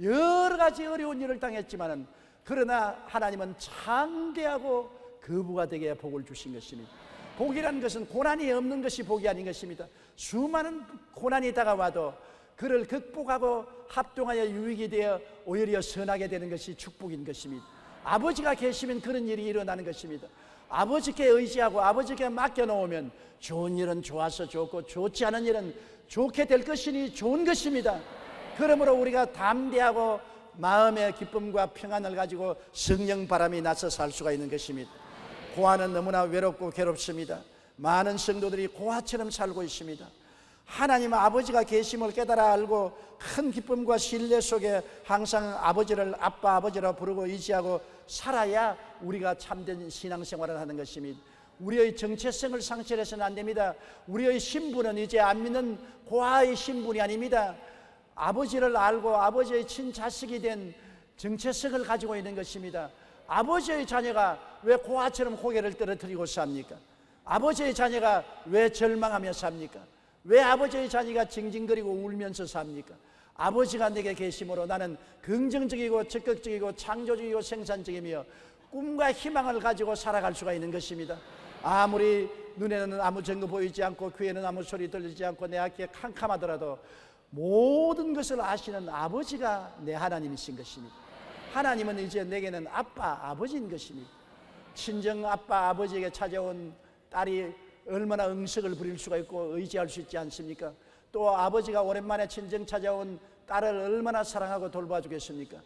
여러 가지 어려운 일을 당했지만, 그러나 하나님은 창대하고 거부가 되게 복을 주신 것입니다. 복이라는 것은 고난이 없는 것이 복이 아닌 것입니다. 수많은 고난이 다가와도 그를 극복하고 합동하여 유익이 되어 오히려 선하게 되는 것이 축복인 것입니다. 아버지가 계시면 그런 일이 일어나는 것입니다. 아버지께 의지하고 아버지께 맡겨놓으면 좋은 일은 좋아서 좋고 좋지 않은 일은 좋게 될 것이니 좋은 것입니다. 그러므로 우리가 담대하고 마음의 기쁨과 평안을 가지고 성령 바람이 나서 살 수가 있는 것입니다. 고아는 너무나 외롭고 괴롭습니다. 많은 성도들이 고아처럼 살고 있습니다. 하나님 아버지가 계심을 깨달아 알고 큰 기쁨과 신뢰 속에 항상 아버지를 아빠 아버지라 부르고 의지하고 살아야 우리가 참된 신앙생활을 하는 것입니다. 우리의 정체성을 상실해서는 안 됩니다. 우리의 신분은 이제 안 믿는 고아의 신분이 아닙니다. 아버지를 알고 아버지의 친자식이 된 정체성을 가지고 있는 것입니다. 아버지의 자녀가 왜 고아처럼 고개를 떨어뜨리고 삽니까? 아버지의 자녀가 왜 절망하며 삽니까? 왜 아버지의 자녀가 징징거리고 울면서 삽니까? 아버지가 내게 계심으로 나는 긍정적이고 적극적이고 창조적이고 생산적이며 꿈과 희망을 가지고 살아갈 수가 있는 것입니다. 아무리 눈에는 아무 증거 보이지 않고 귀에는 아무 소리 들리지 않고 내 앞에 캄캄하더라도 모든 것을 아시는 아버지가 내 하나님이신 것입니다. 하나님은 이제 내게는 아빠 아버지인 것입니다. 친정 아빠 아버지에게 찾아온 딸이 얼마나 응석을 부릴 수가 있고 의지할 수 있지 않습니까? 또 아버지가 오랜만에 친정 찾아온 딸을 얼마나 사랑하고 돌봐주겠습니까?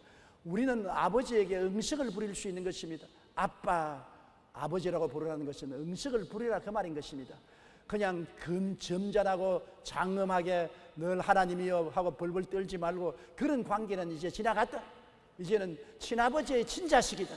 우리는 아버지에게 응석을 부릴 수 있는 것입니다. 아빠 아버지라고 부르라는 것은 응석을 부리라 그 말인 것입니다. 그냥 점잖하고 장엄하게 늘 하나님이여 하고 벌벌 떨지 말고 그런 관계는 이제 지나갔다. 이제는 친아버지의 친자식이다.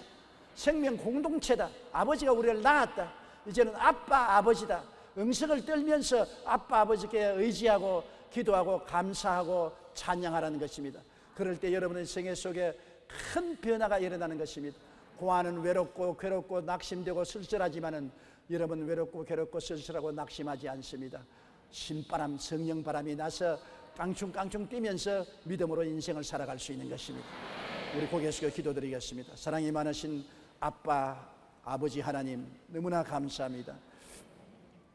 생명 공동체다. 아버지가 우리를 낳았다. 이제는 아빠 아버지다. 응석을 떨면서 아빠 아버지께 의지하고 기도하고 감사하고 찬양하라는 것입니다. 그럴 때 여러분의 생애 속에 큰 변화가 일어나는 것입니다. 고아는 외롭고 괴롭고 낙심되고 쓸쓸하지만은 여러분 외롭고 괴롭고 쓸쓸하고 낙심하지 않습니다. 신바람 성령 바람이 나서 깡충깡충 뛰면서 믿음으로 인생을 살아갈 수 있는 것입니다. 우리 고개 숙여 기도드리겠습니다. 사랑이 많으신 아빠 아버지 하나님 너무나 감사합니다.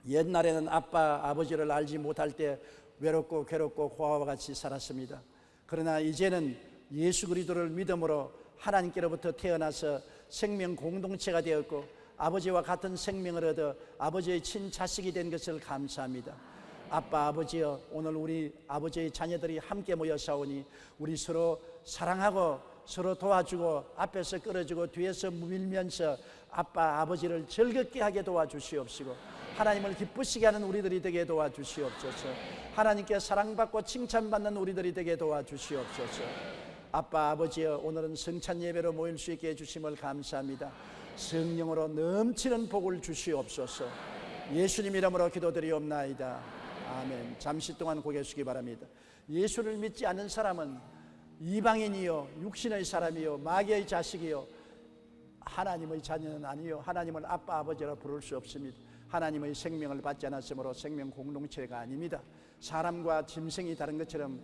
옛날에는 아빠 아버지를 알지 못할 때 외롭고 괴롭고 고아와 같이 살았습니다. 그러나 이제는 예수 그리스도를 믿음으로 하나님께로부터 태어나서 생명 공동체가 되었고 아버지와 같은 생명을 얻어 아버지의 친자식이 된 것을 감사합니다. 아빠 아버지여, 오늘 우리 아버지의 자녀들이 함께 모여 싸우니 우리 서로 사랑하고 서로 도와주고 앞에서 끌어주고 뒤에서 밀면서 아빠 아버지를 즐겁게 하게 도와주시옵시고 하나님을 기쁘시게 하는 우리들이 되게 도와주시옵소서. 하나님께 사랑받고 칭찬받는 우리들이 되게 도와주시옵소서. 아빠 아버지여, 오늘은 성찬 예배로 모일 수 있게 해주심을 감사합니다. 성령으로 넘치는 복을 주시옵소서. 예수님 이름으로 기도드리옵나이다. 아멘. 잠시 동안 고개 숙이기 바랍니다. 예수를 믿지 않는 사람은 이방인이요, 육신의 사람이요, 마귀의 자식이요, 하나님의 자녀는 아니요, 하나님을 아빠 아버지라 부를 수 없습니다. 하나님의 생명을 받지 않았으므로 생명 공동체가 아닙니다. 사람과 짐승이 다른 것처럼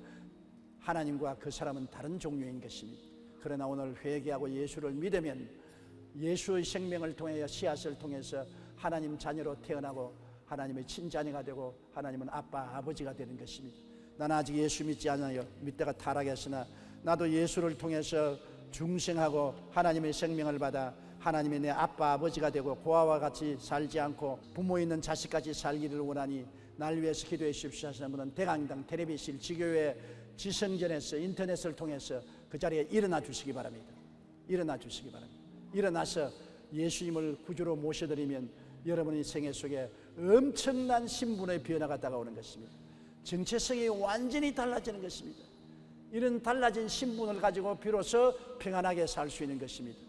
하나님과 그 사람은 다른 종류인 것입니다. 그러나 오늘 회개하고 예수를 믿으면 예수의 생명을 통하여 씨앗을 통해서 하나님 자녀로 태어나고 하나님의 친자녀가 되고 하나님은 아빠 아버지가 되는 것입니다. 나는 아직 예수 믿지 않아요. 믿다가 타락했으나 나도 예수를 통해서 중생하고 하나님의 생명을 받아 하나님의 내 아빠 아버지가 되고 고아와 같이 살지 않고 부모 있는 자식까지 살기를 원하니 날 위해서 기도해 주십시오 하시는 분은 대강당, 텔레비실, 지교회, 지성전에서 인터넷을 통해서 그 자리에 일어나 주시기 바랍니다. 일어나 주시기 바랍니다. 일어나서 예수님을 구주로 모셔드리면 여러분의 생애 속에 엄청난 신분의 변화가 다가오는 것입니다. 정체성이 완전히 달라지는 것입니다. 이런 달라진 신분을 가지고 비로소 평안하게 살 수 있는 것입니다.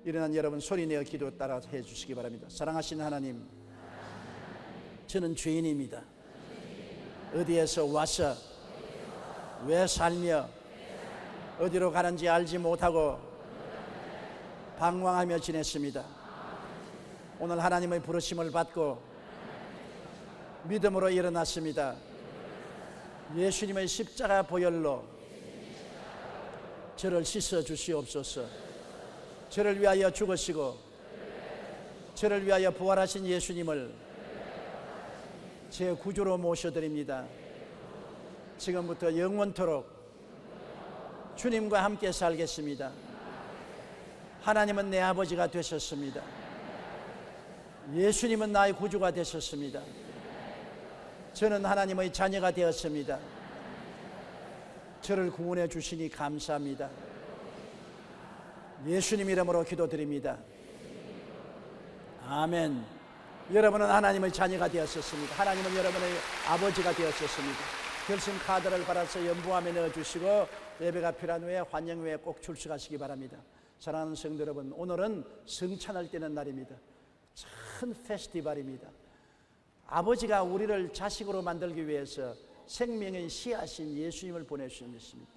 일어난 여러분 소리내어 기도 따라 해주시기 바랍니다. 사랑하시는 하나님, 저는 죄인입니다. 어디에서 와서 왜 살며 어디로 가는지 알지 못하고 방황하며 지냈습니다. 오늘 하나님의 부르심을 받고 믿음으로 일어났습니다. 예수님의 십자가 보혈로 저를 씻어 주시옵소서. 저를 위하여 죽으시고 저를 위하여 부활하신 예수님을 제 구주로 모셔드립니다. 지금부터 영원토록 주님과 함께 살겠습니다. 하나님은 내 아버지가 되셨습니다. 예수님은 나의 구주가 되셨습니다. 저는 하나님의 자녀가 되었습니다. 저를 구원해 주시니 감사합니다. 예수님 이름으로 기도드립니다. 아멘. 여러분은 하나님의 자녀가 되었습니다. 하나님은 여러분의 아버지가 되었습니다. 결심 카드를 받아서 연부함에 넣어주시고 예배가 필요한 후에 환영 후에 꼭 출석하시기 바랍니다. 사랑하는 성도 여러분, 오늘은 성찬을 떼는 날입니다. 큰 페스티벌입니다. 아버지가 우리를 자식으로 만들기 위해서 생명의 씨앗인 예수님을 보내주신 것입니다.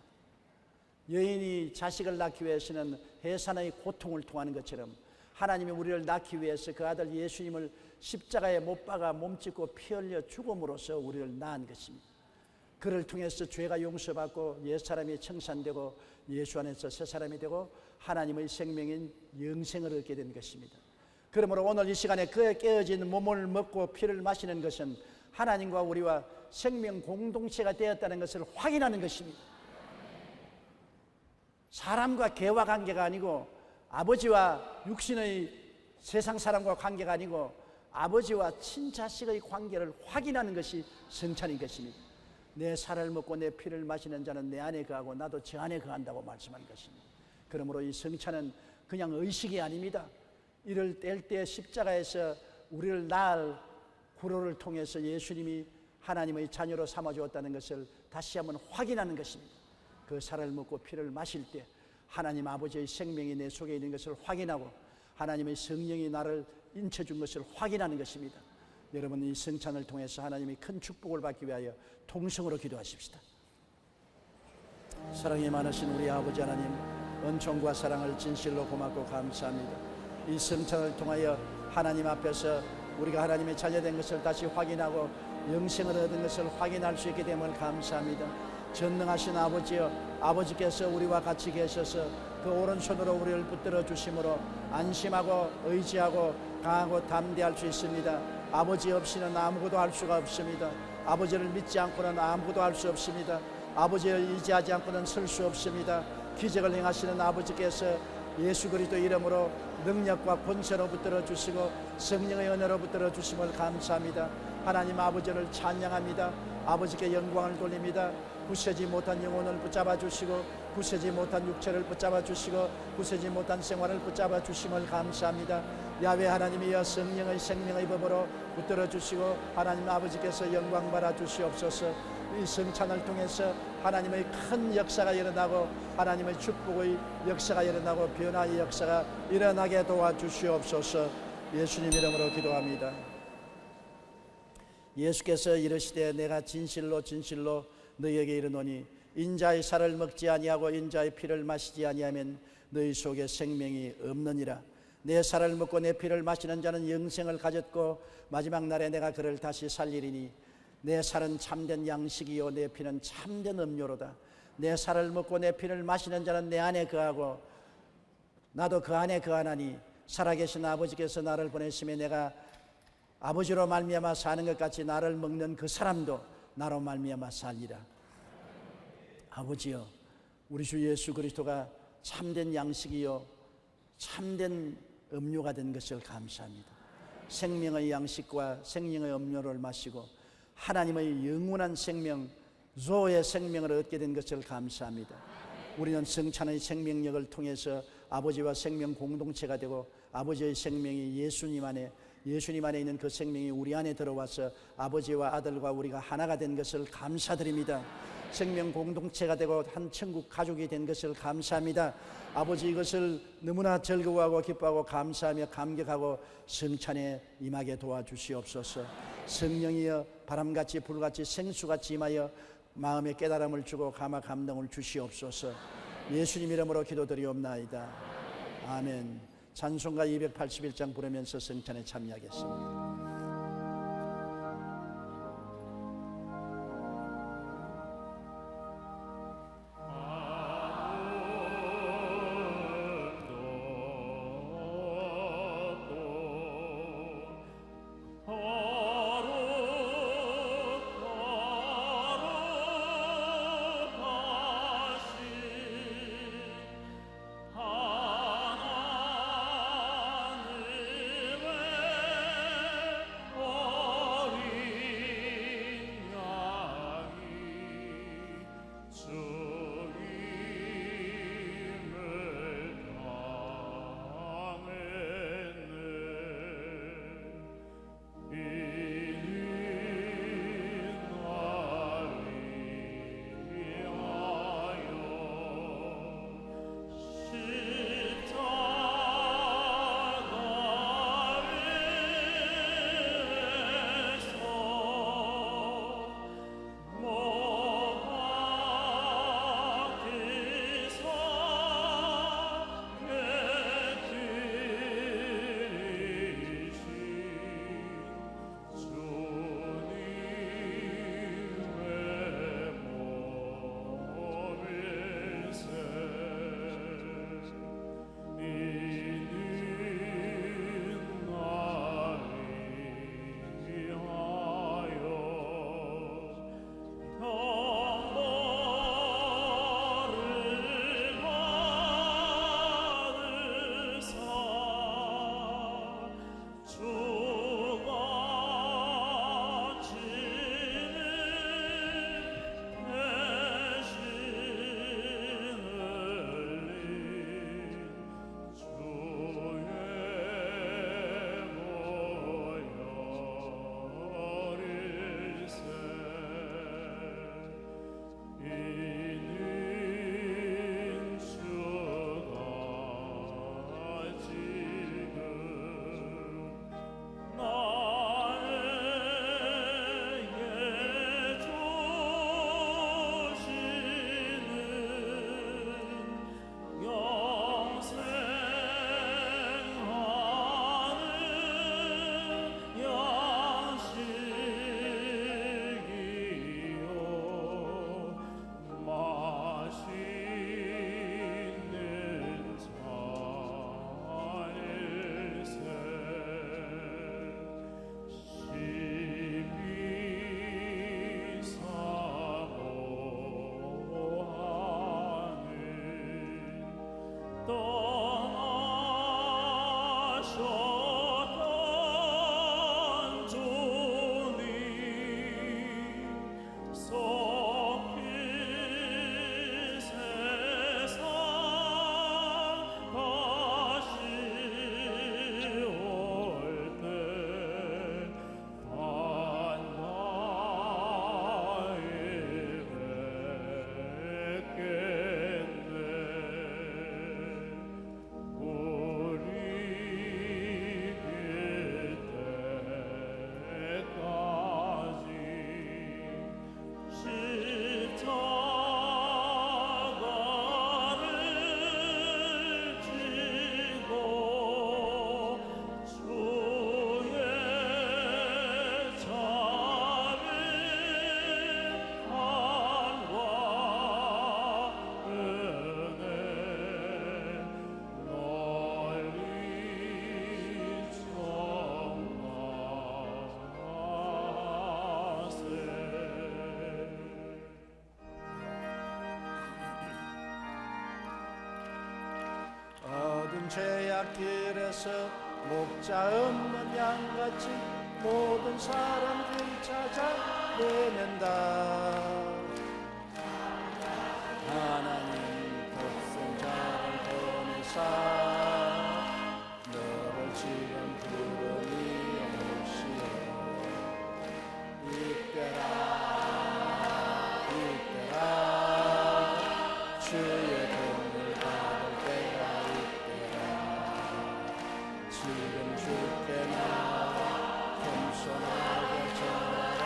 여인이 자식을 낳기 위해서는 해산의 고통을 통하는 것처럼 하나님이 우리를 낳기 위해서 그 아들 예수님을 십자가에 못 박아 몸짓고 피 흘려 죽음으로써 우리를 낳은 것입니다. 그를 통해서 죄가 용서받고 옛사람이 청산되고 예수 안에서 새사람이 되고 하나님의 생명인 영생을 얻게 된 것입니다. 그러므로 오늘 이 시간에 그의 깨어진 몸을 먹고 피를 마시는 것은 하나님과 우리와 생명 공동체가 되었다는 것을 확인하는 것입니다. 사람과 개와 관계가 아니고 아버지와 육신의 세상 사람과 관계가 아니고 아버지와 친자식의 관계를 확인하는 것이 성찬인 것입니다. 내 살을 먹고 내 피를 마시는 자는 내 안에 거하고 나도 저 안에 거한다고 말씀한 것입니다. 그러므로 이 성찬은 그냥 의식이 아닙니다. 이를 뗄 때 십자가에서 우리를 낳을 구로를 통해서 예수님이 하나님의 자녀로 삼아주었다는 것을 다시 한번 확인하는 것입니다. 그 살을 먹고 피를 마실 때 하나님 아버지의 생명이 내 속에 있는 것을 확인하고 하나님의 성령이 나를 인쳐준 것을 확인하는 것입니다. 여러분, 이 성찬을 통해서 하나님이 큰 축복을 받기 위하여 통성으로 기도하십시다. 사랑이 많으신 우리 아버지 하나님, 은총과 사랑을 진실로 고맙고 감사합니다. 이 성찬을 통하여 하나님 앞에서 우리가 하나님의 자녀된 것을 다시 확인하고 영생을 얻은 것을 확인할 수 있게 됨을 감사합니다. 전능하신 아버지여, 아버지께서 우리와 같이 계셔서 그 오른손으로 우리를 붙들어 주심으로 안심하고 의지하고 강하고 담대할 수 있습니다. 아버지 없이는 아무것도 할 수가 없습니다. 아버지를 믿지 않고는 아무것도 할 수 없습니다. 아버지를 의지하지 않고는 설 수 없습니다. 기적을 행하시는 아버지께서 예수 그리스도 이름으로 능력과 권세로 붙들어 주시고 성령의 은혜로 붙들어 주심을 감사합니다. 하나님 아버지를 찬양합니다. 아버지께 영광을 돌립니다. 굳세지 못한 영혼을 붙잡아 주시고 굳세지 못한 육체를 붙잡아 주시고 굳세지 못한 생활을 붙잡아 주심을 감사합니다. 야훼 하나님이여 성령의 생명의 법으로 붙들어 주시고 하나님 아버지께서 영광 받아 주시옵소서. 이 성찬을 통해서 하나님의 큰 역사가 일어나고 하나님의 축복의 역사가 일어나고 변화의 역사가 일어나게 도와주시옵소서. 예수님 이름으로 기도합니다. 예수께서 이르시되 내가 진실로 진실로 너희에게 이르노니 인자의 살을 먹지 아니하고 인자의 피를 마시지 아니하면 너희 속에 생명이 없느니라. 내 살을 먹고 내 피를 마시는 자는 영생을 가졌고 마지막 날에 내가 그를 다시 살리리니 내 살은 참된 양식이요 내 피는 참된 음료로다. 내 살을 먹고 내 피를 마시는 자는 내 안에 거하고 나도 그 안에 거하나니 살아계신 아버지께서 나를 보내심에 내가 아버지로 말미암아 사는 것 같이 나를 먹는 그 사람도 나로 말미암아 살리라. 아버지여, 우리 주 예수 그리스도가 참된 양식이요 참된 음료가 된 것을 감사합니다. 생명의 양식과 생명의 음료를 마시고 하나님의 영원한 생명, 조의 생명을 얻게 된 것을 감사합니다. 우리는 성찬의 생명력을 통해서 아버지와 생명 공동체가 되고 아버지의 생명이 예수님 안에 있는 그 생명이 우리 안에 들어와서 아버지와 아들과 우리가 하나가 된 것을 감사드립니다. 생명 공동체가 되고 한 천국 가족이 된 것을 감사합니다. 아버지, 이것을 너무나 즐거워하고 기뻐하고 감사하며 감격하고 성찬에 임하게 도와주시옵소서. 성령이여 바람같이 불같이 생수같이 임하여 마음의 깨달음을 주고 감화 감동을 주시옵소서. 예수님 이름으로 기도드리옵나이다. 아멘. 찬송가 281장 부르면서 성찬에 참여하겠습니다. 죄악길에서 목자 없는 양같이 모든 사람들 찾아 내는다. 하나님 독생자를 보내사 너를 지금 부르니 오시오. 이때라 주의 도움을 받을 때가 이때라. 지금 주께 나와 겸손하게 전하라.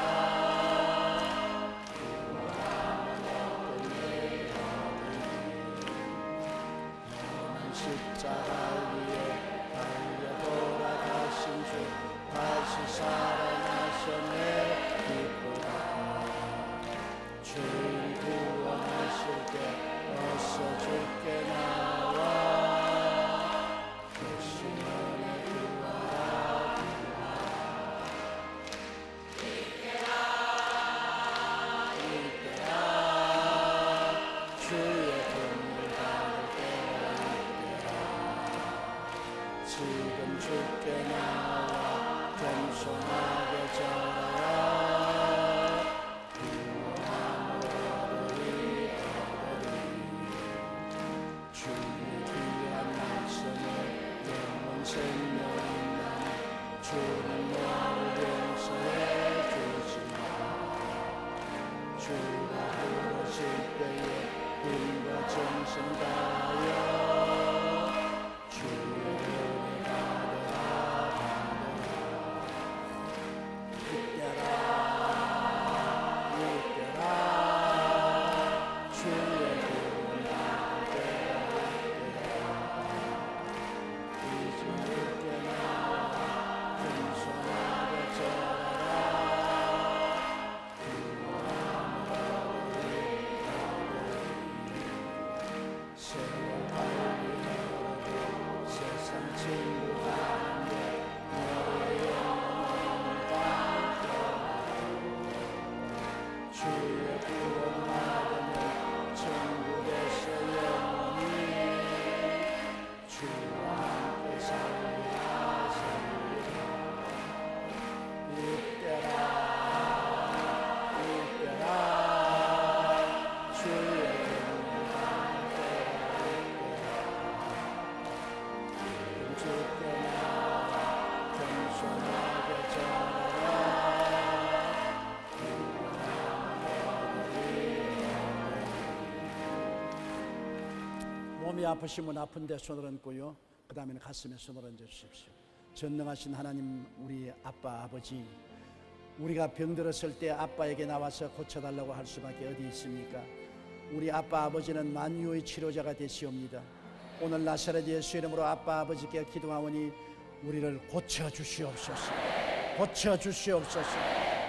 구원하는 어떤 너는 십자가 위에 달려 돌아가신 주 다시 살아나셨네. 기쁘다. 주님 구원하실 때 어서 주께 나와 결심하네. 구하라 이때라 주의 도움을 받을 때가 이때라. 지금 주께 나와 겸손하게 절하라. 주의 귀한 말씀을 영원 생명이 나니 주는 너를 용서해 주시라. 주가 부르실 때에 힘과 정성 다하여 주의 은혜 받으라. 이때라 주의 구원 받을 때가 이제 주께 나와 겸손하게 절하라. 세월 달리고 세상 친구가 한데 너의 영혼을 받고 주의 구원 받으면 천국에서 영원히 주와 함께 살리라. 이때라 주의 구원 받을 때가 주께 나와 겸손하게 절하라. 몸이 아프시면 아픈 데 손을 얹고요. 그 다음에는 가슴에 손을 얹어 주십시오. 전능하신 하나님, 우리 아빠 아버지, 우리가 병들었을 때 아빠에게 나와서 고쳐달라고 할 수밖에 어디 있습니까? 우리 아빠 아버지는 만유의 치료자가 되시옵니다. 오늘 나사렛 예수 이름으로 아빠 아버지께 기도하오니 우리를 고쳐주시옵소서. 고쳐주시옵소서.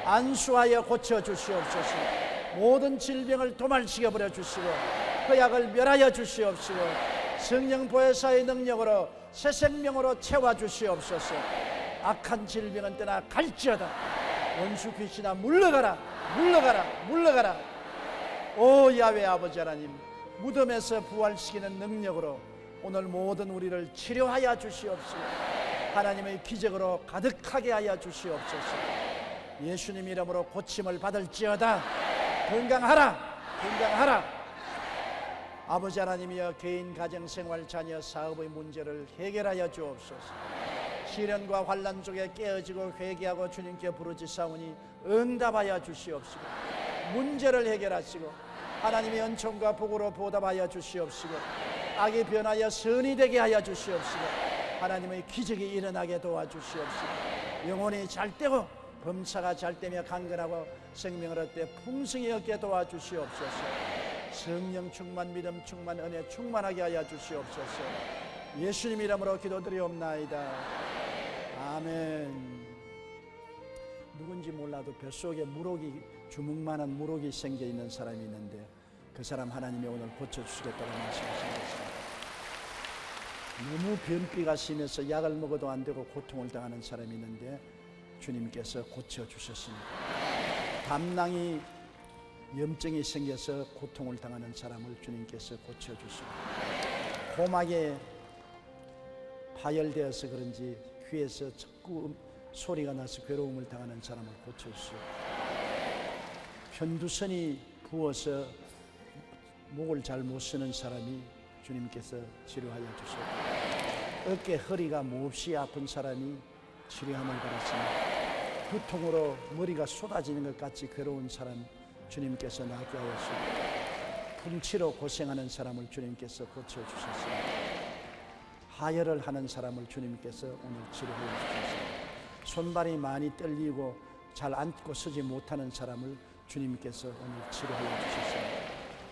안수하여 고쳐주시옵소서. 모든 질병을 도말시켜버려 주시고 허약을 멸하여 주시옵시고 성령 보혜사의 능력으로 새 생명으로 채워주시옵소서. 악한 질병은 떠나 갈지어다. 원수 귀신아 물러가라. 물러가라. 물러가라. 오 야훼 아버지 하나님, 무덤에서 부활시키는 능력으로 오늘 모든 우리를 치료하여 주시옵시고 하나님의 기적으로 가득하게 하여 주시옵소서. 예수님 이름으로 고침을 받을지어다. 건강하라, 건강하라. 아버지 하나님이여, 개인, 가정, 생활, 자녀, 사업의 문제를 해결하여 주옵소서. 시련과 환난 속에 깨어지고 회개하고 주님께 부르짖사오니 응답하여 주시옵시고, 문제를 해결하시고 하나님의 은총과 복으로 보답하여 주시옵시고, 악이 변하여 선이 되게 하여 주시옵시고, 하나님의 기적이 일어나게 도와주시옵시고, 영혼이 잘되고 범사가 잘되며 강건하고 생명을 얻되 풍성히 얻게 도와주시옵소서. 성령 충만, 믿음 충만, 은혜 충만하게 하여 주시옵소서. 예수님 이름으로 기도드리옵나이다. 아멘. 누군지 몰라도 뱃속에 무록이, 주먹만한 무록이 생겨 있는 사람이 있는데 그 사람 하나님이 오늘 고쳐주시겠다고 말씀하신 것입니다. 너무 변비가 심해서 약을 먹어도 안 되고 고통을 당하는 사람이 있는데 주님께서 고쳐주셨습니다. 담낭이 염증이 생겨서 고통을 당하는 사람을 주님께서 고쳐주시고, 고막에 파열되어서 그런지 귀에서 자꾸 소리가 나서 괴로움을 당하는 사람을 고쳐주시고, 편두선이 부어서 목을 잘 못 쓰는 사람이 주님께서 치료하여 주시고, 어깨 허리가 몹시 아픈 사람이 치료함을 받았습니다. 두통으로 머리가 쏟아지는 것 같이 괴로운 사람 주님께서 낫게 하였습니다. 풍치로 고생하는 사람을 주님께서 고쳐주셨습니다. 하혈을 하는 사람을 주님께서 오늘 치료해 주셨습니다. 손발이 많이 떨리고 잘 앉고 서지 못하는 사람을 주님께서 오늘 치료해 주셨습니다.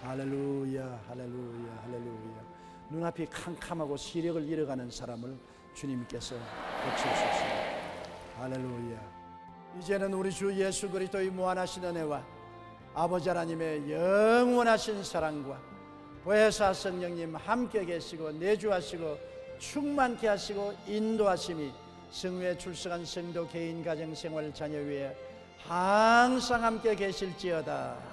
할렐루야, 할렐루야, 할렐루야. 눈앞이 캄캄하고 시력을 잃어가는 사람을 주님께서 고쳐주셨습니다. 할렐루야. 이제는 우리 주 예수 그리스도의 무한하신 은혜와 아버지 하나님의 영원하신 사랑과 보혜사 성령님 함께 계시고 내주하시고 충만케 하시고 인도하심이 성회에 출석한 성도 개인 가정 생활 자녀 위에 항상 함께 계실지어다.